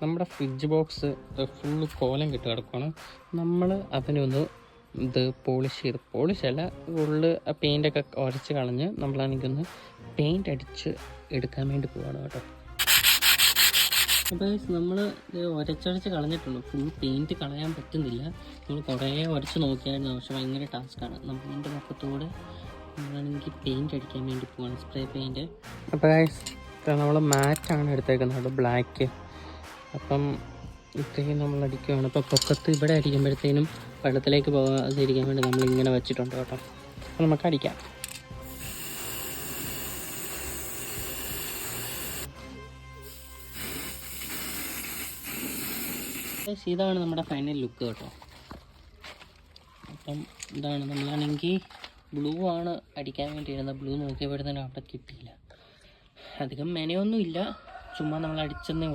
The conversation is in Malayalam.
നമ്മുടെ ഫ്രിഡ്ജ് ബോക്സ് ഫുള്ള് കോലം കിട്ടി കിടക്കുകയാണ്. നമ്മൾ അതിനൊന്ന് ഇത് പോളിഷല്ല ഫുള്ള് പെയിൻ്റൊക്കെ ഉരച്ച് കളഞ്ഞ് നമ്മളാണെങ്കിലൊന്ന് പെയിൻ്റ് അടിച്ച് എടുക്കാൻ വേണ്ടി പോവാണ് കേട്ടോ. അപ്പോൾ നമ്മൾ ഉരച്ചൊരച്ച് കളഞ്ഞിട്ടുണ്ട്. ഫുൾ പെയിൻറ്റ് കളയാൻ പറ്റുന്നില്ല. നമ്മൾ കുറേ ഉരച്ച് നോക്കിയായിരുന്നു, പക്ഷെ ഭയങ്കര ടാസ്ക്കാണ്. നമ്മളുടെ മുഖത്തോടെ നമ്മളാണെങ്കിൽ പെയിൻറ്റ് അടിക്കാൻ വേണ്ടി പോവാണ്, സ്പ്രേ പെയിൻറ്റ്. അപ്പോൾ നമ്മൾ മാറ്റാണ് എടുത്തേക്കുന്നത്, ബ്ലാക്ക്. അപ്പം ഇത്രയും നമ്മൾ അടിക്കുകയാണ്. അപ്പോൾ പൊക്കത്ത് ഇവിടെ അടിക്കുമ്പോഴത്തേനും വെള്ളത്തിലേക്ക് പോകാതിരിക്കാൻ വേണ്ടി നമ്മളിങ്ങനെ വെച്ചിട്ടുണ്ട് കേട്ടോ. അപ്പോൾ നമുക്ക് അടിക്കാം. ഇതാണ് നമ്മുടെ ഫൈനൽ ലുക്ക് കേട്ടോ. അപ്പം ഇതാണ്, നമ്മളാണെങ്കിൽ ബ്ലൂ ആണ് അടിക്കാൻ വേണ്ടിയിരുന്നത്. ബ്ലൂ നോക്കിയപ്പോഴത്തേനും അവിടെ കിട്ടിയില്ല. അധികം മെനയൊന്നും ഇല്ല, ചുമ്മാ നമ്മൾ അടിച്ചെന്നേ